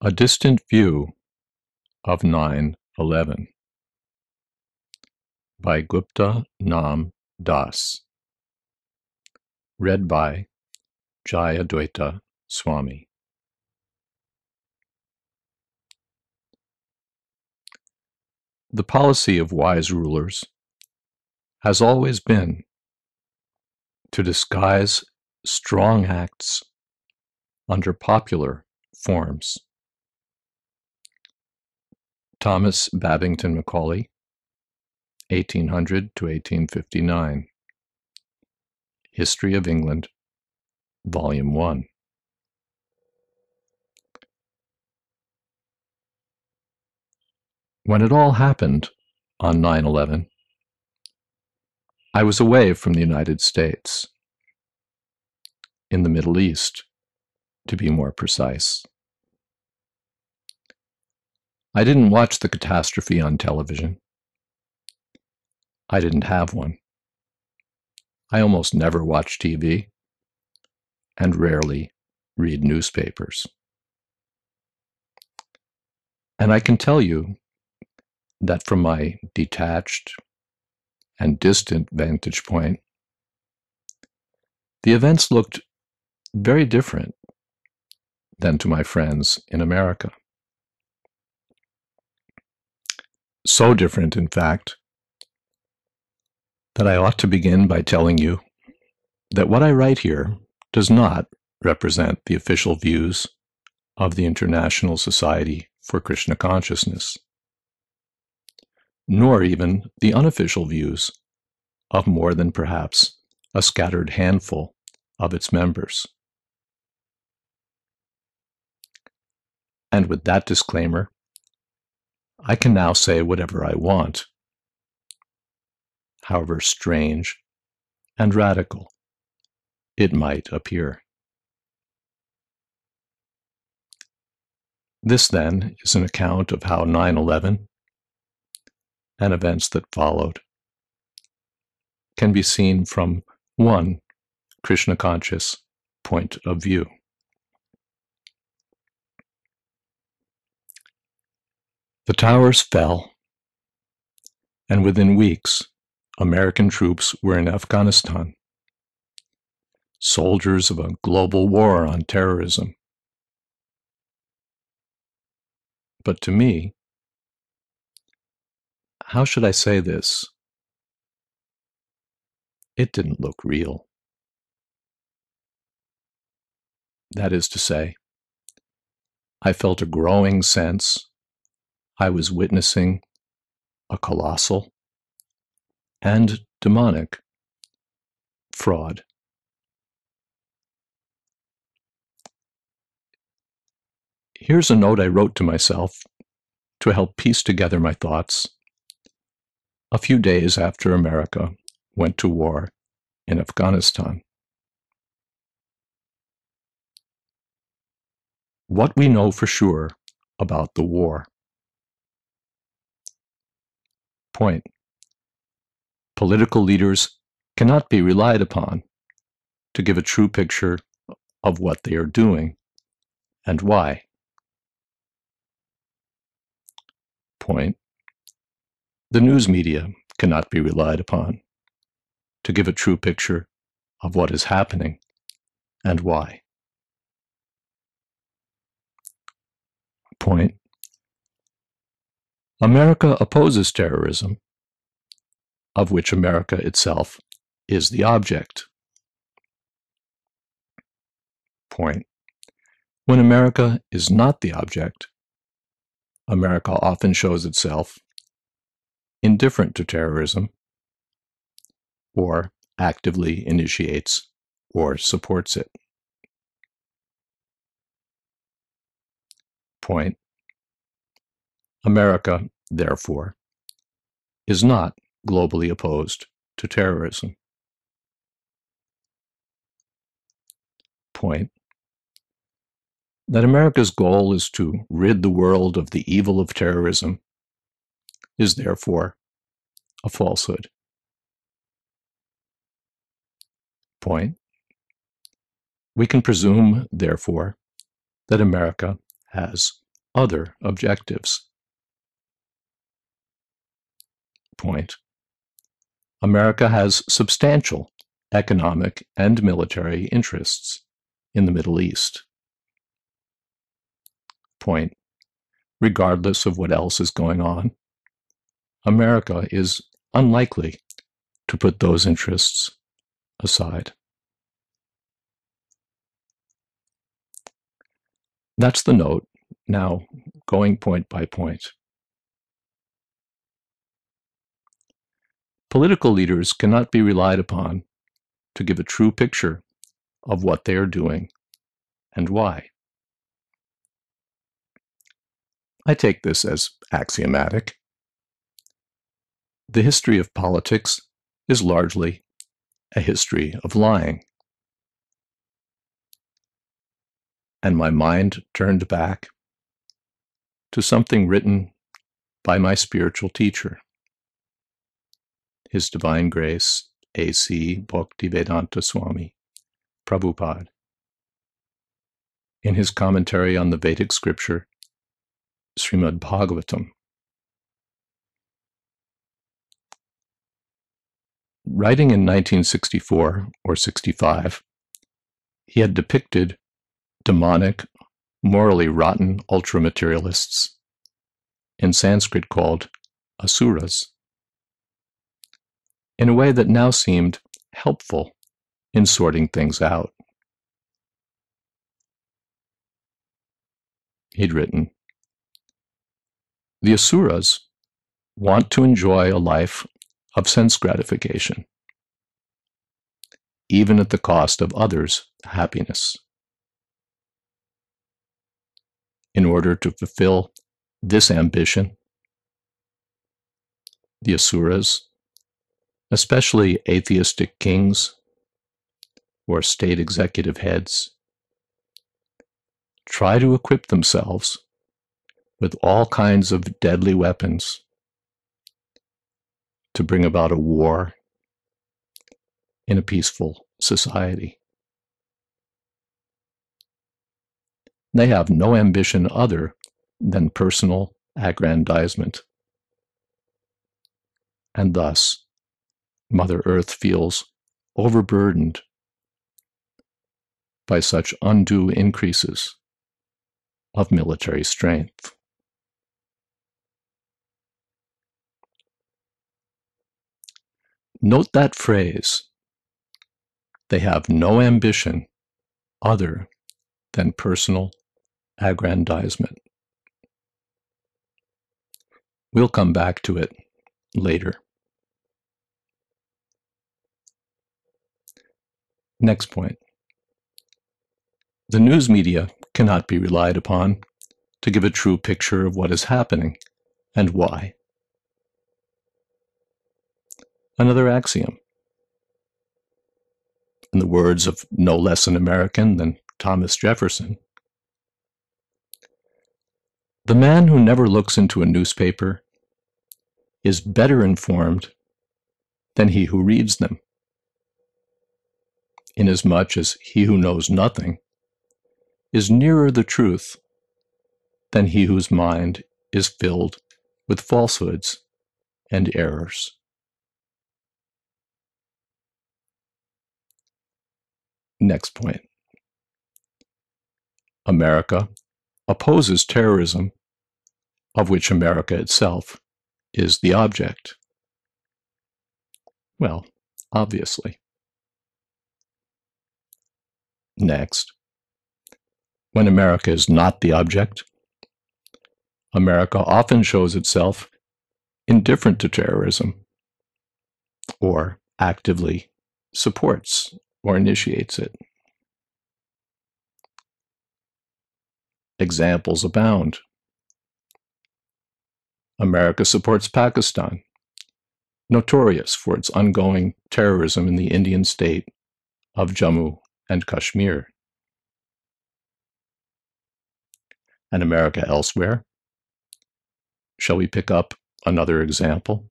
A Distant View of 9/11 by Gupta Nam Das. Read by Jayadvaita Swami. The policy of wise rulers has always been to disguise strong acts under popular forms. Thomas Babington Macaulay, 1800 to 1859. History of England, Volume 1. When it all happened on 9/11, I was away from the United States, in the Middle East, to be more precise. I didn't watch the catastrophe on television. I didn't have one. I almost never watch TV and rarely read newspapers. And I can tell you that from my detached and distant vantage point, the events looked very different than to my friends in America. So different, in fact, that I ought to begin by telling you that what I write here does not represent the official views of the International Society for Krishna Consciousness, nor even the unofficial views of more than perhaps a scattered handful of its members. And with that disclaimer, I can now say whatever I want, however strange and radical it might appear. This, then, is an account of how 9/11 and events that followed can be seen from one Krishna conscious point of view. The towers fell, and within weeks, American troops were in Afghanistan, soldiers of a global war on terrorism. But to me, how should I say this? It didn't look real. That is to say, I felt a growing sense I was witnessing a colossal and demonic fraud. Here's a note I wrote to myself to help piece together my thoughts a few days after America went to war in Afghanistan. What we know for sure about the war. Point. Political leaders cannot be relied upon to give a true picture of what they are doing and why. Point. The news media cannot be relied upon to give a true picture of what is happening and why. Point. America opposes terrorism, of which America itself is the object. Point. When America is not the object, America often shows itself indifferent to terrorism, or actively initiates or supports it. Point. America, therefore, is not globally opposed to terrorism. Point. That America's goal is to rid the world of the evil of terrorism is therefore a falsehood. Point. We can presume, therefore, that America has other objectives. Point. America has substantial economic and military interests in the Middle East. Point. Regardless of what else is going on, America is unlikely to put those interests aside. That's the note. Now, going point by point. Political leaders cannot be relied upon to give a true picture of what they are doing and why. I take this as axiomatic. The history of politics is largely a history of lying. And my mind turned back to something written by my spiritual teacher, His Divine Grace, A.C. Bhaktivedanta Swami Prabhupada, in his commentary on the Vedic scripture, Srimad Bhagavatam. Writing in 1964 or 65, he had depicted demonic, morally rotten ultra-materialists, in Sanskrit called asuras, in a way that now seemed helpful in sorting things out. He'd written, "The asuras want to enjoy a life of sense gratification, even at the cost of others' happiness. In order to fulfill this ambition, the asuras, especially atheistic kings or state executive heads, try to equip themselves with all kinds of deadly weapons to bring about a war in a peaceful society. They have no ambition other than personal aggrandizement. And thus, Mother Earth feels overburdened by such undue increases of military strength." Note that phrase, "They have no ambition other than personal aggrandizement." We'll come back to it later. Next point. The news media cannot be relied upon to give a true picture of what is happening and why. Another axiom. In the words of no less an American than Thomas Jefferson, "The man who never looks into a newspaper is better informed than he who reads them, inasmuch as he who knows nothing is nearer the truth than he whose mind is filled with falsehoods and errors." Next point. America opposes terrorism, of which America itself is the object. Well, obviously. Next. When America is not the object, America often shows itself indifferent to terrorism, or actively supports or initiates it. Examples abound. America supports Pakistan, notorious for its ongoing terrorism in the Indian state of Jammu and Kashmir. And America elsewhere? Shall we pick up another example?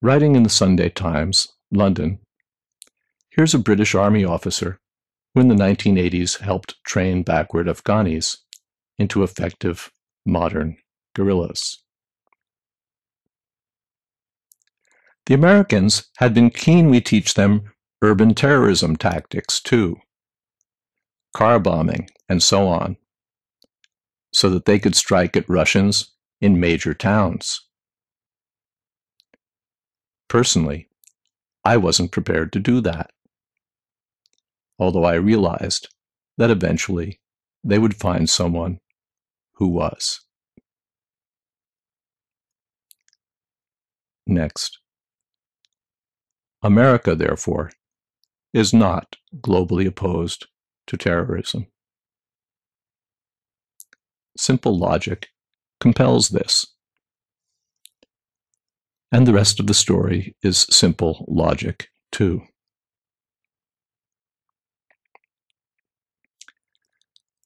Writing in the Sunday Times, London, here's a British Army officer who in the 1980s helped train backward Afghanis into effective modern guerrillas. The Americans had been keen we teach them urban terrorism tactics too, car bombing and so on, so that they could strike at Russians in major towns. Personally, I wasn't prepared to do that, although I realized that eventually they would find someone who was. Next. America, therefore, is not globally opposed to terrorism. Simple logic compels this. And the rest of the story is simple logic, too.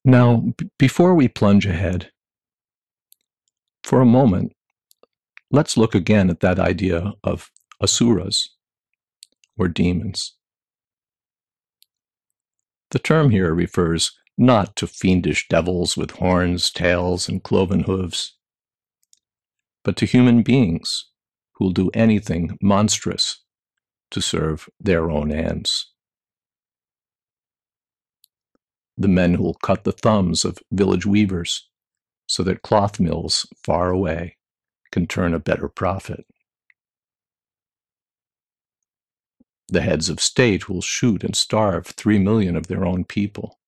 Now, before we plunge ahead, for a moment, let's look again at that idea of asuras, or demons. The term here refers not to fiendish devils with horns, tails, and cloven hooves, but to human beings who will do anything monstrous to serve their own ends. The men who will cut the thumbs of village weavers so that cloth mills far away can turn a better profit. The heads of state who will shoot and starve 3 million of their own people.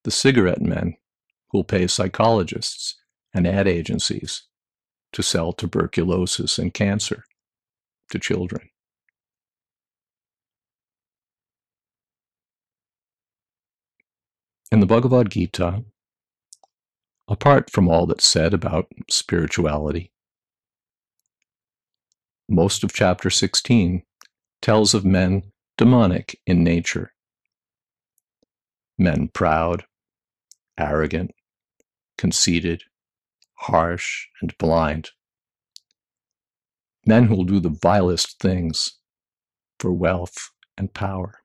The cigarette men who will pay psychologists and ad agencies to sell tuberculosis and cancer to children. In the Bhagavad Gita, apart from all that's said about spirituality, most of chapter 16 tells of men demonic in nature. Men proud, arrogant, conceited, harsh, and blind. Men who will do the vilest things for wealth and power.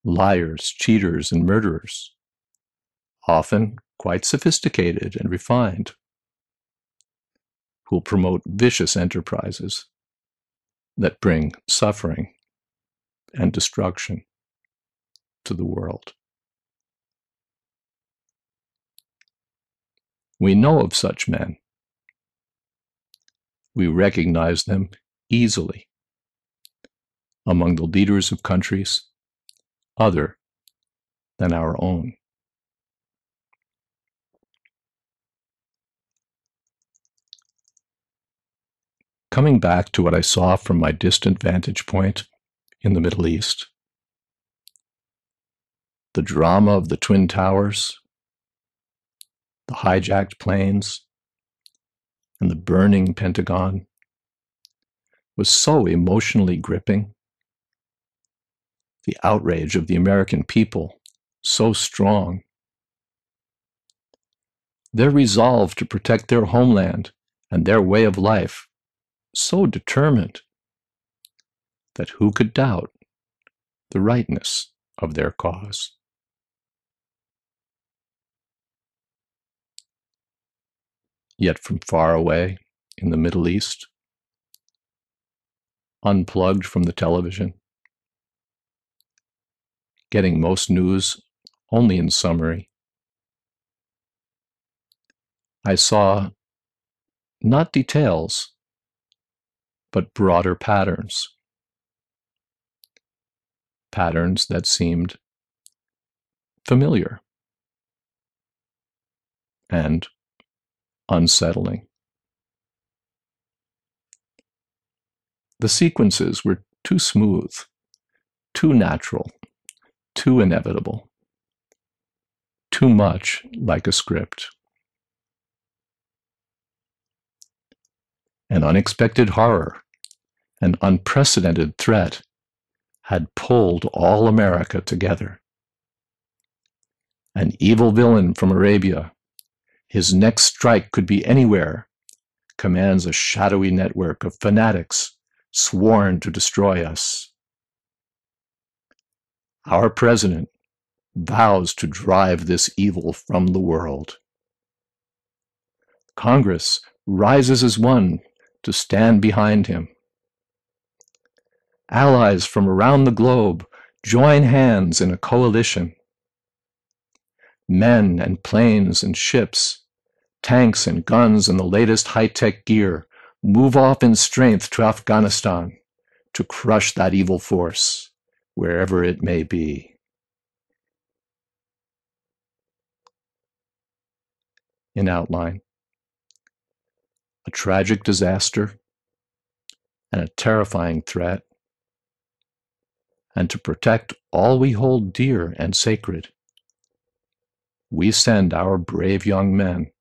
Liars, cheaters, and murderers, often quite sophisticated and refined, who will promote vicious enterprises that bring suffering and destruction to the world. We know of such men. We recognize them easily among the leaders of countries other than our own. Coming back to what I saw from my distant vantage point in the Middle East, the drama of the Twin Towers, the hijacked planes, and the burning Pentagon was so emotionally gripping. The outrage of the American people so strong. Their resolve to protect their homeland and their way of life so determined that who could doubt the rightness of their cause? Yet from far away in the Middle East, unplugged from the television, getting most news only in summary, I saw not details, but broader patterns. Patterns that seemed familiar and unsettling. The sequences were too smooth, too natural, too inevitable, too much like a script. An unexpected horror, an unprecedented threat had pulled all America together. An evil villain from Arabia, his next strike could be anywhere, commands a shadowy network of fanatics sworn to destroy us. Our president, vows to drive this evil from the world. Congress rises as one to stand behind him. Allies from around the globe join hands in a coalition. Men and planes and ships, tanks and guns and the latest high-tech gear move off in strength to Afghanistan to crush that evil force, wherever it may be. In outline, a tragic disaster and a terrifying threat, and to protect all we hold dear and sacred, we send our brave young men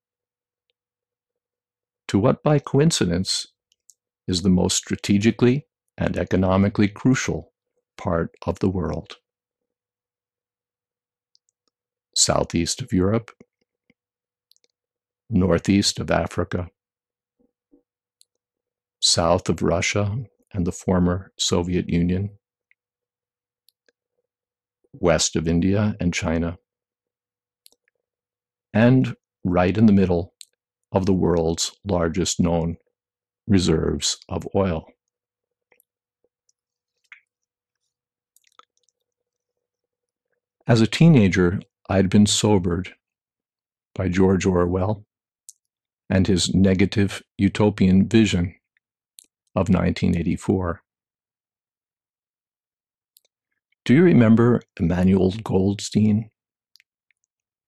to what by coincidence is the most strategically and economically crucial part of the world. Southeast of Europe, northeast of Africa, south of Russia and the former Soviet Union, west of India and China, and right in the middle of the world's largest known reserves of oil. As a teenager, I'd been sobered by George Orwell and his negative utopian vision of 1984. Do you remember Emmanuel Goldstein,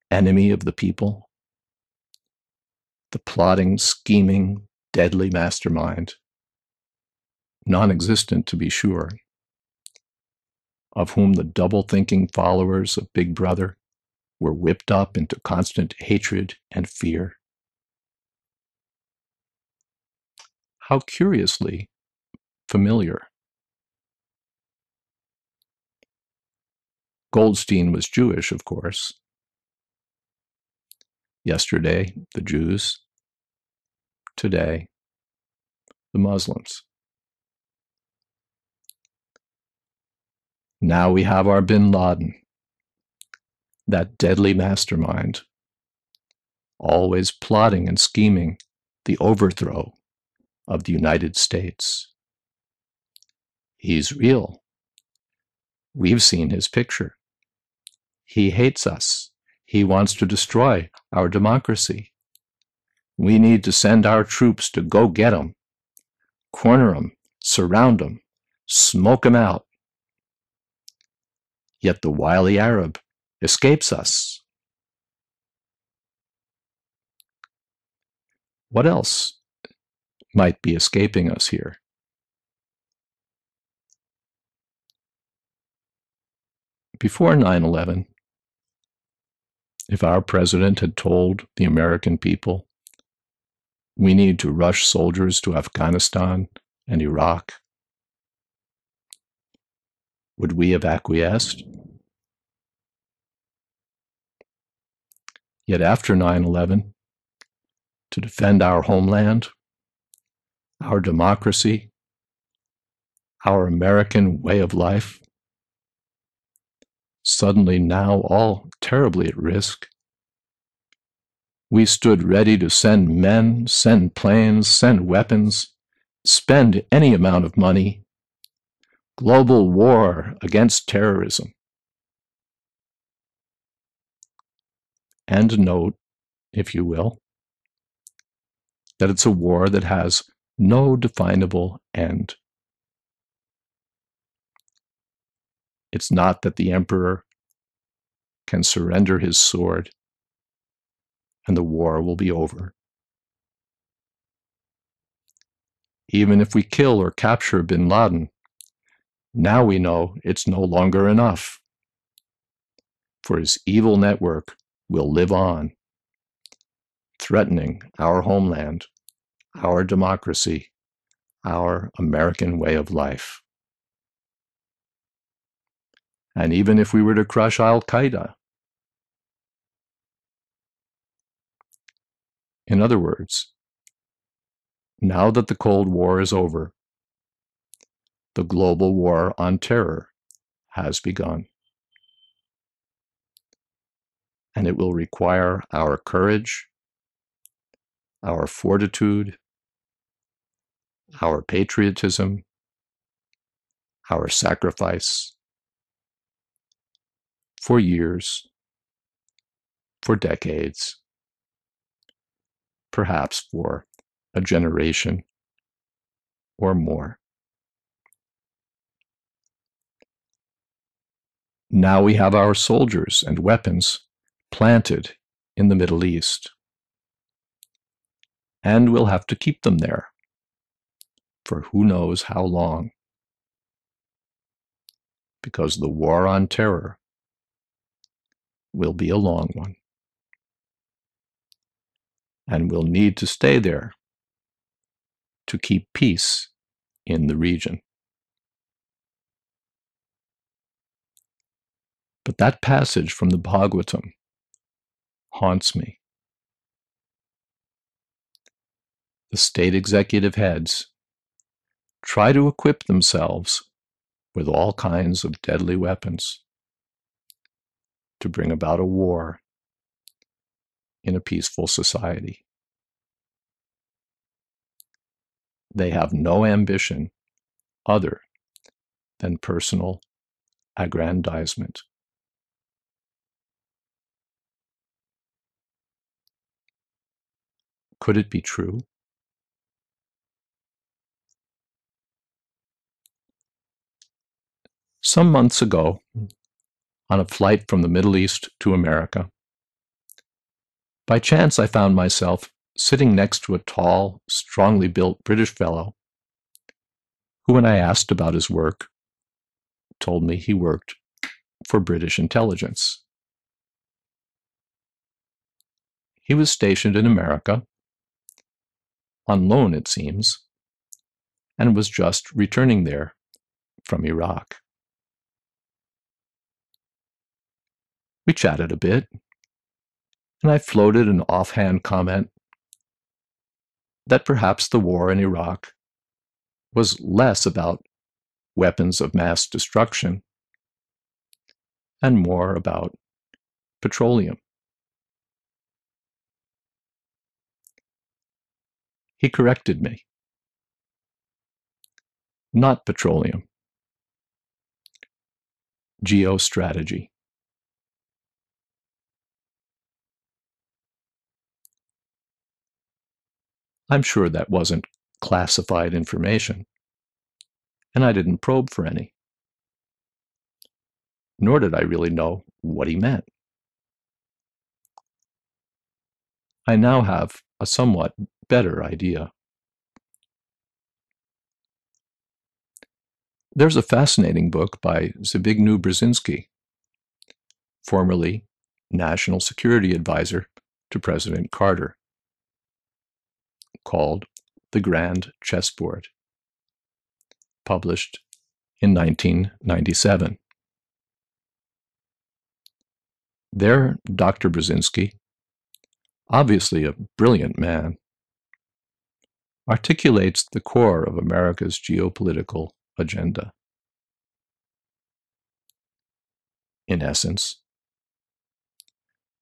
enemy of the people? The plotting, scheming, deadly mastermind, non-existent to be sure, of whom the double-thinking followers of Big Brother were whipped up into constant hatred and fear. How curiously familiar. Goldstein was Jewish, of course. Yesterday, the Jews. Today, the Muslims. Now we have our bin Laden, that deadly mastermind, always plotting and scheming the overthrow of the United States. He's real. We've seen his picture. He hates us. He wants to destroy our democracy. We need to send our troops to go get him, corner him, surround him, smoke him out. Yet the wily Arab escapes us. What else might be escaping us here? Before 9/11, if our president had told the American people, we need to rush soldiers to Afghanistan and Iraq, would we have acquiesced? Yet after 9/11, to defend our homeland, our democracy, our American way of life, suddenly now all terribly at risk, we stood ready to send men, send planes, send weapons, spend any amount of money. Global war against terrorism. And note, if you will, that it's a war that has no definable end. It's not that the emperor can surrender his sword and the war will be over. Even if we kill or capture bin Laden, now we know it's no longer enough, for his evil network will live on, threatening our homeland, our democracy, our American way of life. And even if we were to crush Al-Qaeda, in other words, now that the Cold War is over, the global war on terror has begun. and it will require our courage, our fortitude, our patriotism, our sacrifice for years, for decades, perhaps for a generation or more. Now we have our soldiers and weapons planted in the Middle East, and we'll have to keep them there for who knows how long, because the war on terror will be a long one, and we'll need to stay there to keep peace in the region. But that passage from the Bhagavatam haunts me. The state executive heads try to equip themselves with all kinds of deadly weapons to bring about a war in a peaceful society. They have no ambition other than personal aggrandizement. Could it be true? Some months ago, on a flight from the Middle East to America, by chance I found myself sitting next to a tall, strongly built British fellow who, when I asked about his work, told me he worked for British intelligence. He was stationed in America, on loan it seems, and was just returning there from Iraq. We chatted a bit, and I floated an offhand comment that perhaps the war in Iraq was less about weapons of mass destruction and more about petroleum. He corrected me. Not petroleum. Geostrategy. I'm sure that wasn't classified information, and I didn't probe for any. Nor did I really know what he meant. I now have a somewhat better idea. There's a fascinating book by Zbigniew Brzezinski, formerly National Security Advisor to President Carter, called The Grand Chessboard, published in 1997. There, Dr. Brzezinski, obviously a brilliant man, articulates the core of America's geopolitical agenda. In essence,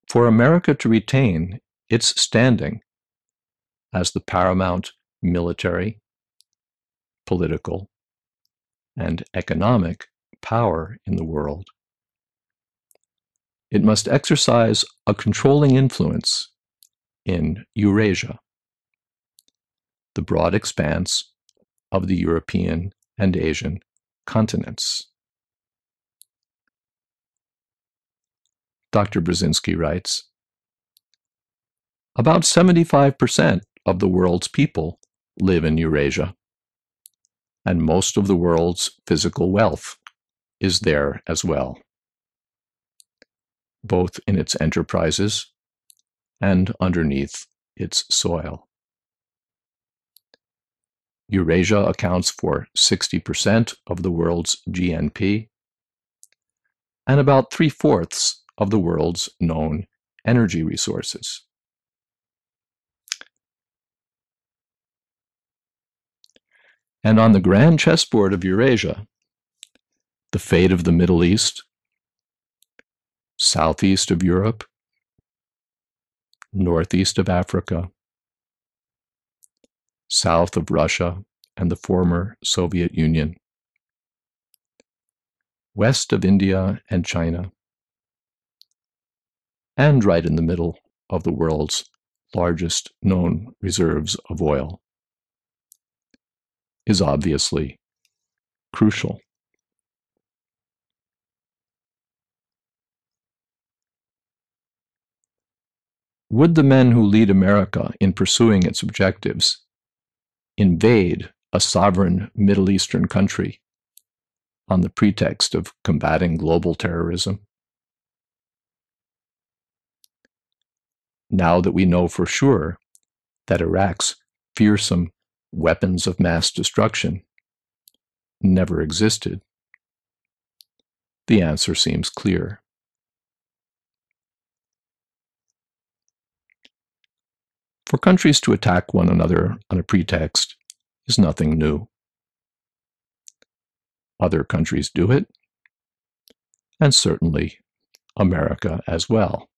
for America to retain its standing as the paramount military, political, and economic power in the world, it must exercise a controlling influence in Eurasia, the broad expanse of the European and Asian continents. Dr. Brzezinski writes, about 75% of the world's people live in Eurasia, and most of the world's physical wealth is there as well, both in its enterprises and underneath its soil. Eurasia accounts for 60% of the world's GNP and about 3/4 of the world's known energy resources. And on the grand chessboard of Eurasia, the fate of the Middle East, southeast of Europe, northeast of Africa, south of Russia and the former Soviet Union, west of India and China, and right in the middle of the world's largest known reserves of oil, is obviously crucial. Would the men who lead America in pursuing its objectives invade a sovereign Middle Eastern country on the pretext of combating global terrorism? Now that we know for sure that Iraq's fearsome weapons of mass destruction never existed, the answer seems clear. For countries to attack one another on a pretext is nothing new. Other countries do it, and certainly America as well.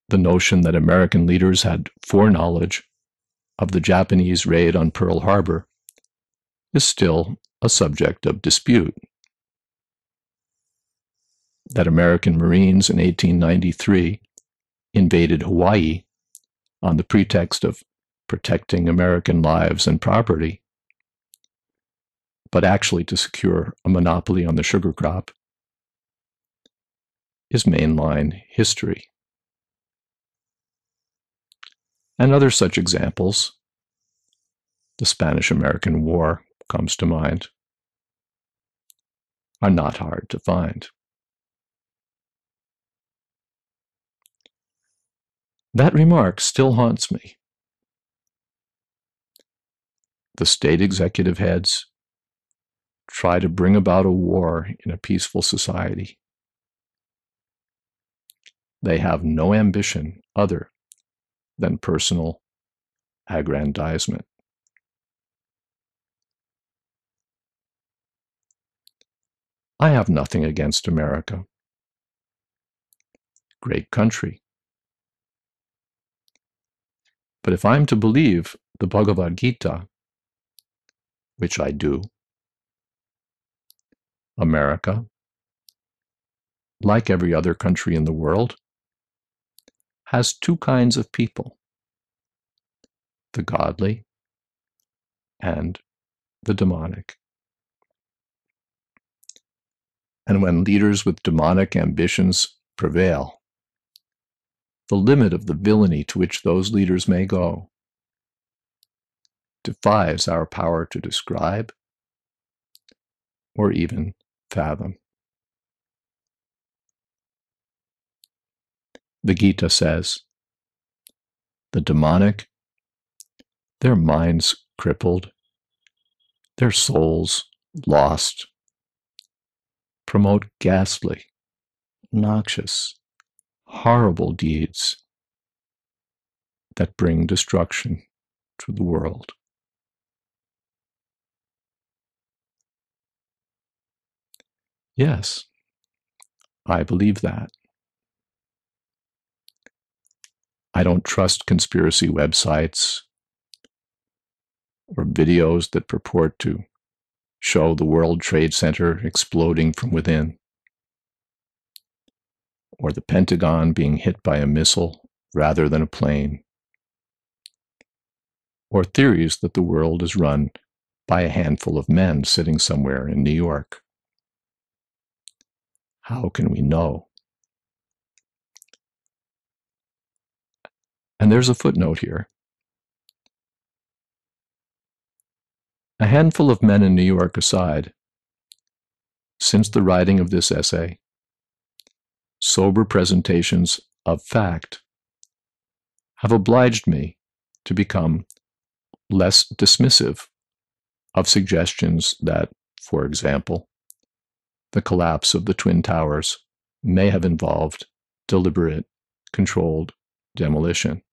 The notion that American leaders had foreknowledge of the Japanese raid on Pearl Harbor is still a subject of dispute. That American Marines in 1893 invaded Hawaii on the pretext of protecting American lives and property, but actually to secure a monopoly on the sugar crop, is mainline history. And other such examples, the Spanish-American War comes to mind, are not hard to find. That remark still haunts me. The state executive heads try to bring about a war in a peaceful society. They have no ambition other than personal aggrandizement. I have nothing against America. Great country. But if I'm to believe the Bhagavad Gita, which I do, America, like every other country in the world, has two kinds of people, the godly and the demonic. And when leaders with demonic ambitions prevail, the limit of the villainy to which those leaders may go defies our power to describe or even fathom. The Gita says, the demonic, their minds crippled, their souls lost, promote ghastly, noxious, horrible deeds that bring destruction to the world. Yes, I believe that. I don't trust conspiracy websites or videos that purport to show the World Trade Center exploding from within, or the Pentagon being hit by a missile rather than a plane, or theories that the world is run by a handful of men sitting somewhere in New York. How can we know? And there's a footnote here. A handful of men in New York aside, since the writing of this essay, sober presentations of fact have obliged me to become less dismissive of suggestions that, for example, the collapse of the Twin Towers may have involved deliberate, controlled demolition.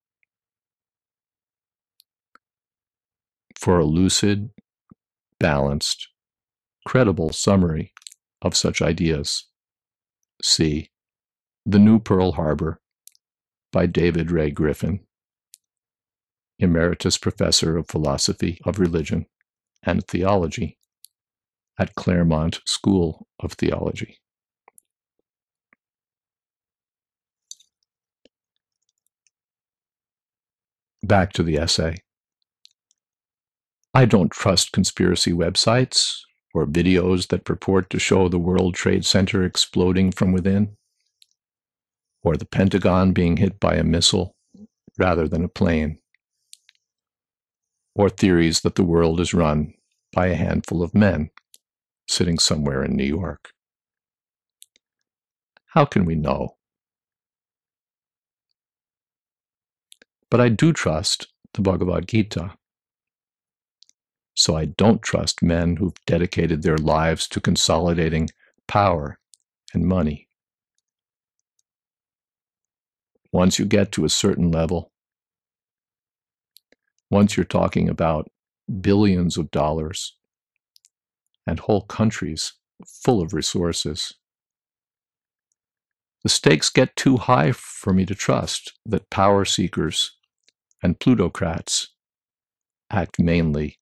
For a lucid, balanced, credible summary of such ideas, see The New Pearl Harbor by David Ray Griffin, Emeritus Professor of Philosophy of Religion and Theology at Claremont School of Theology. Back to the essay. I don't trust conspiracy websites or videos that purport to show the World Trade Center exploding from within, or the Pentagon being hit by a missile rather than a plane, or theories that the world is run by a handful of men sitting somewhere in New York. How can we know? But I do trust the Bhagavad Gita. So I don't trust men who've dedicated their lives to consolidating power and money. Once you get to a certain level, once you're talking about billions of dollars and whole countries full of resources, the stakes get too high for me to trust that power seekers and plutocrats act mainly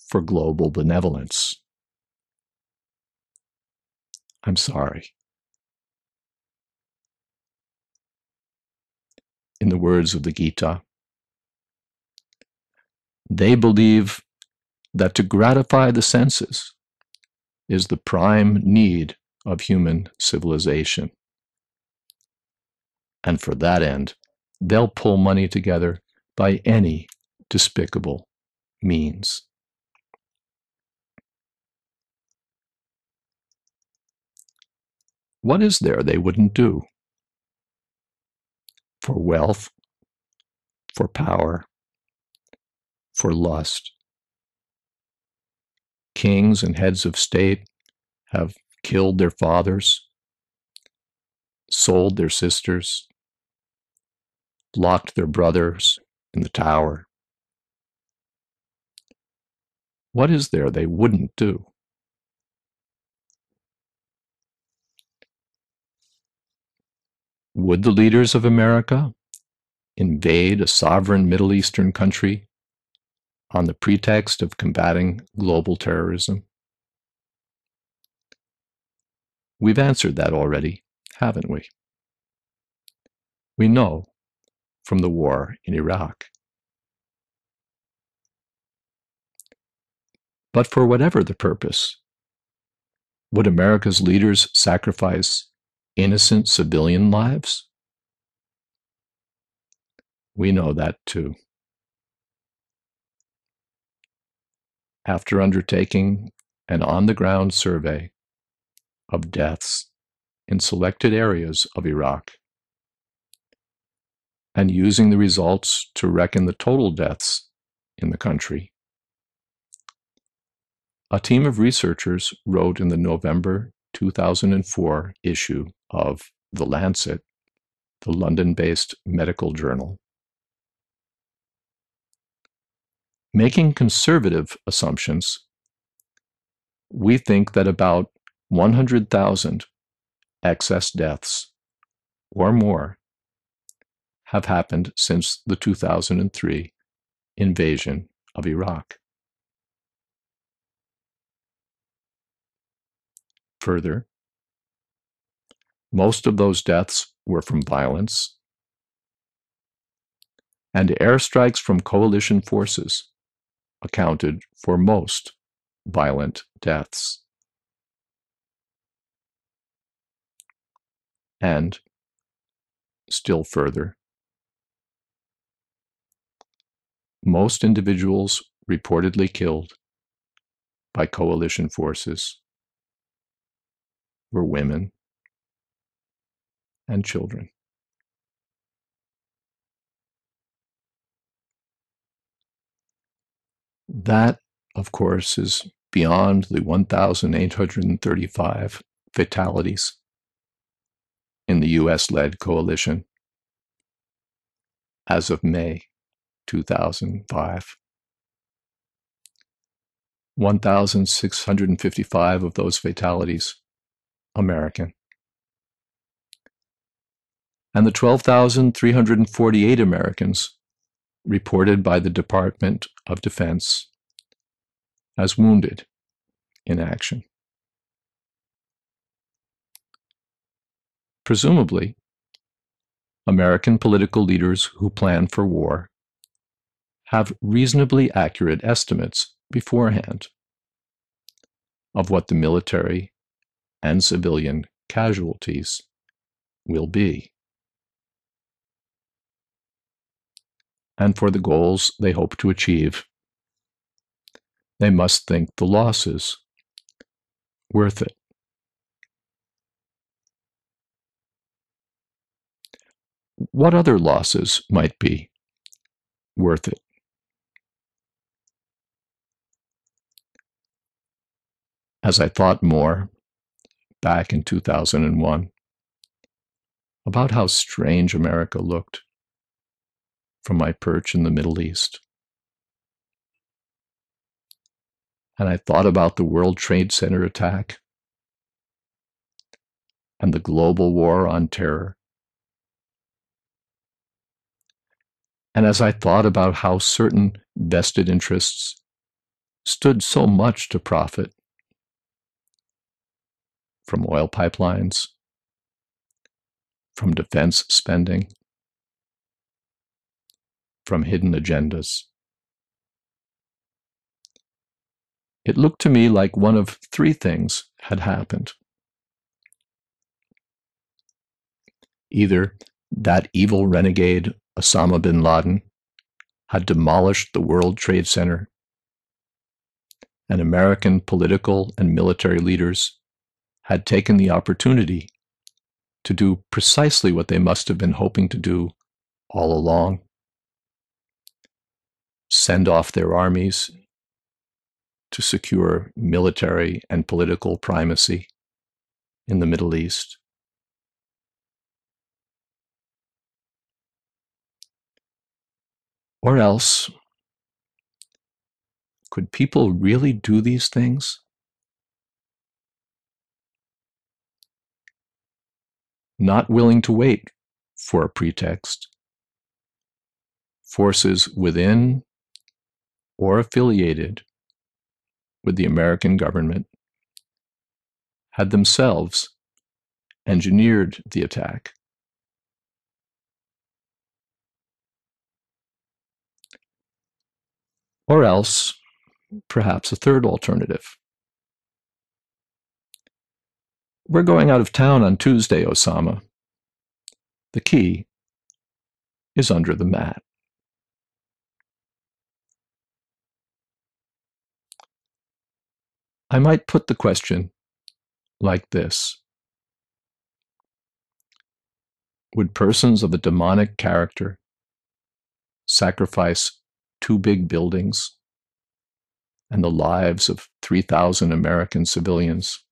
for global benevolence. I'm sorry. In the words of the Gita, they believe that to gratify the senses is the prime need of human civilization. And for that end, they'll pull money together by any despicable means. What is there they wouldn't do? For wealth, for power, for lust. Kings and heads of state have killed their fathers, sold their sisters, locked their brothers in the tower. What is there they wouldn't do? Would the leaders of America invade a sovereign Middle Eastern country on the pretext of combating global terrorism? We've answered that already, haven't we? We know from the war in Iraq. But for whatever the purpose, would America's leaders sacrifice innocent civilian lives? We know that too. After undertaking an on-the-ground survey of deaths in selected areas of Iraq and using the results to reckon the total deaths in the country, a team of researchers wrote in the November 2004 issue of The Lancet, the London-based medical journal, making conservative assumptions, we think that about 100,000 excess deaths or more have happened since the 2003 invasion of Iraq. Further, most of those deaths were from violence, and airstrikes from coalition forces accounted for most violent deaths. And, still further, most individuals reportedly killed by coalition forces were women and children. That, of course, is beyond the 1,835 fatalities in the US-led coalition as of May 2005. 1,655 of those fatalities American. and the 12,348 Americans reported by the Department of Defense as wounded in action. Presumably, American political leaders who plan for war have reasonably accurate estimates beforehand of what the military and civilian casualties will be, and for the goals they hope to achieve, they must think the losses worth it. What other losses might be worth it? As I thought more, back in 2001, about how strange America looked from my perch in the Middle East, and I thought about the World Trade Center attack and the global war on terror, and as I thought about how certain vested interests stood so much to profit from oil pipelines, from defense spending, from hidden agendas, it looked to me like one of three things had happened. Either that evil renegade Osama bin Laden had demolished the World Trade Center, and American political and military leaders had taken the opportunity to do precisely what they must have been hoping to do all along: send off their armies to secure military and political primacy in the Middle East. Or else, could people really do these things? Not willing to wait for a pretext. Forces within or affiliated with the American government had themselves engineered the attack. Or else, perhaps a third alternative. We're going out of town on Tuesday, Osama. The key is under the mat. I might put the question like this: would persons of a demonic character sacrifice two big buildings and the lives of 3,000 American civilians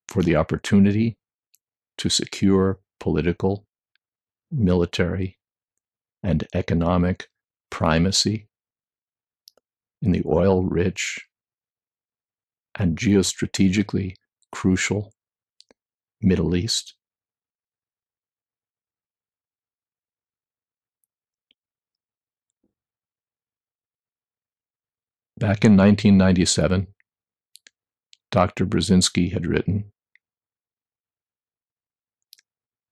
for the opportunity to secure political, military, and economic primacy in the oil-rich and geostrategically crucial Middle East? Back in 1997, Dr. Brzezinski had written,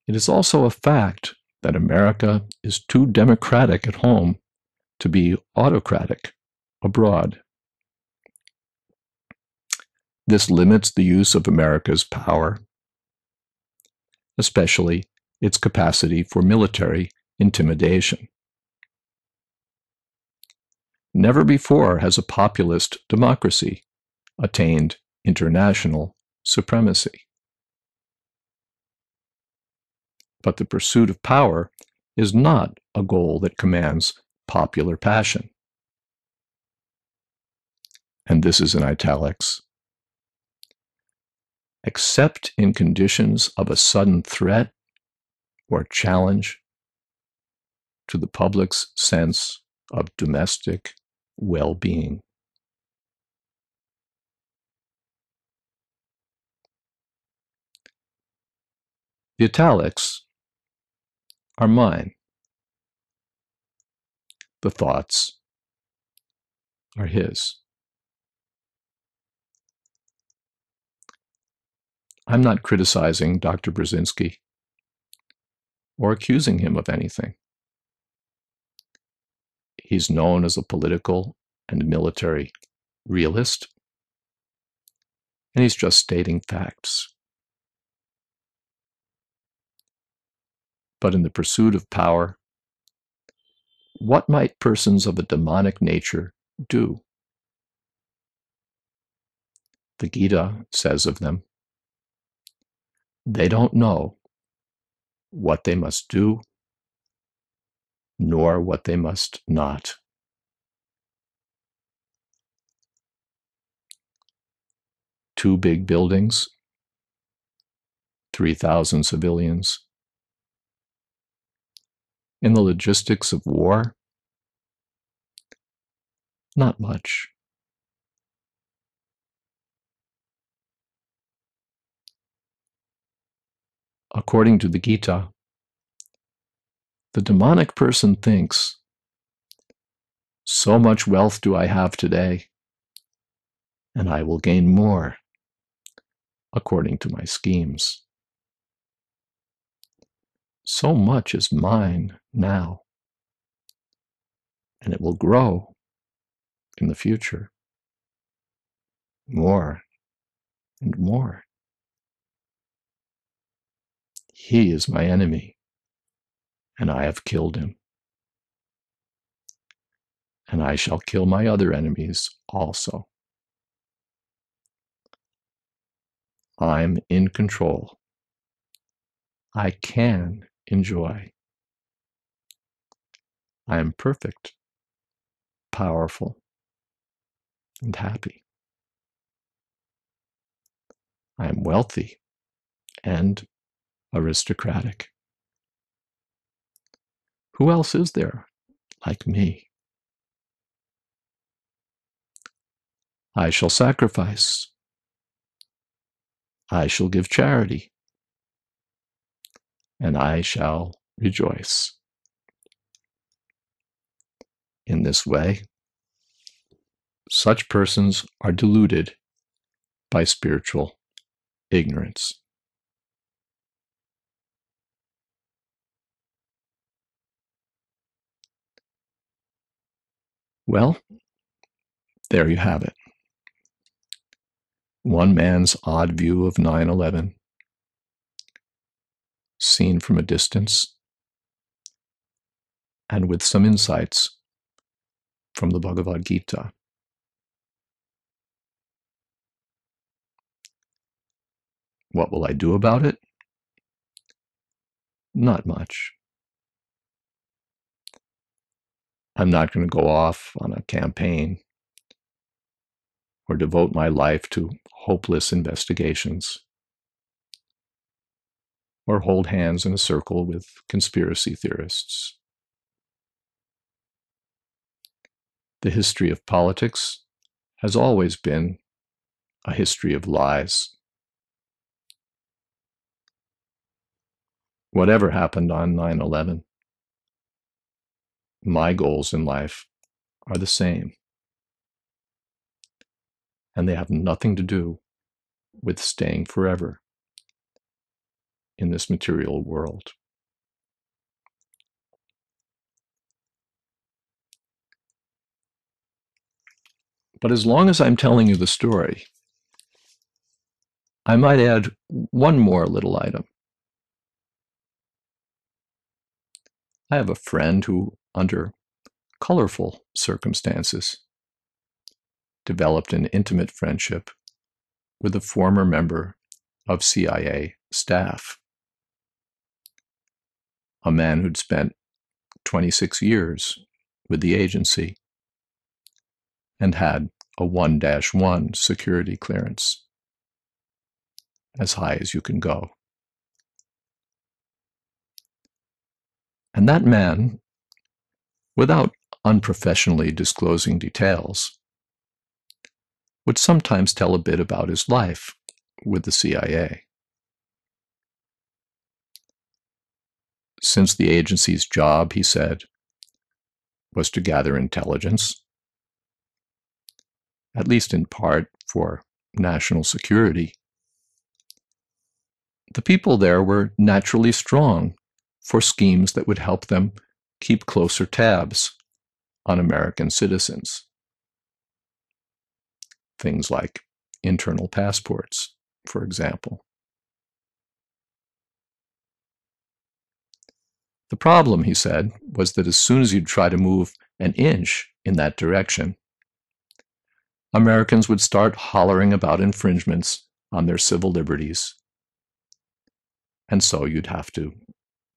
"It is also a fact that America is too democratic at home to be autocratic abroad. This limits the use of America's power, especially its capacity for military intimidation. Never before has a populist democracy attained international supremacy. But the pursuit of power is not a goal that commands popular passion." And this is in italics. "Except in conditions of a sudden threat or challenge to the public's sense of domestic well-being." The italics are mine. The thoughts are his. I'm not criticizing Dr. Brzezinski or accusing him of anything. He's known as a political and military realist, and he's just stating facts. But in the pursuit of power, what might persons of a demonic nature do? The Gita says of them, they don't know what they must do, nor what they must not. Two big buildings, 3,000 civilians. In the logistics of war, not much. According to the Gita, the demonic person thinks, so much wealth do I have today, and I will gain more according to my schemes. So much is mine now, and it will grow in the future. More and more. He is my enemy, and I have killed him. And I shall kill my other enemies also. I'm in control. I can enjoy. I am perfect, powerful, and happy. I am wealthy and aristocratic. Who else is there like me? I shall sacrifice. I shall give charity. And I shall rejoice. In this way, such persons are deluded by spiritual ignorance. Well, there you have it. One man's odd view of 9/11, seen from a distance, and with some insights from the Bhagavad Gita. What will I do about it? Not much. I'm not going to go off on a campaign or devote my life to hopeless investigations or hold hands in a circle with conspiracy theorists. The history of politics has always been a history of lies. Whatever happened on 9/11, my goals in life are the same, and they have nothing to do with staying forever in this material world. But as long as I'm telling you the story, I might add one more little item. I have a friend who, under colorful circumstances, developed an intimate friendship with a former member of CIA staff, a man who'd spent 26 years with the agency and had a 1-1 security clearance, as high as you can go. And that man, without unprofessionally disclosing details, would sometimes tell a bit about his life with the CIA. since the agency's job, he said, was to gather intelligence, at least in part for national security, the people there were naturally strong for schemes that would help them keep closer tabs on American citizens. Things like internal passports, for example. The problem, he said, was that as soon as you'd try to move an inch in that direction, Americans would start hollering about infringements on their civil liberties, and so you'd have to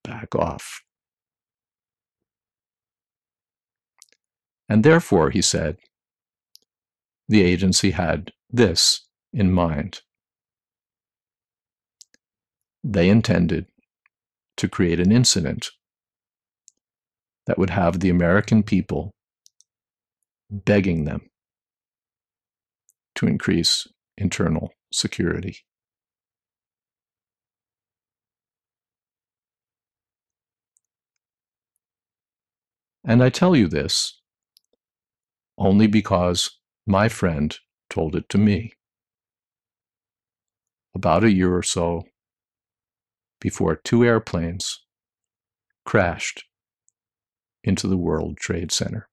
back off. And therefore, he said, the agency had this in mind. They intended to create an incident that would have the American people begging them to increase internal security. And I tell you this only because my friend told it to me about a year or so before 2 airplanes crashed into the World Trade Center.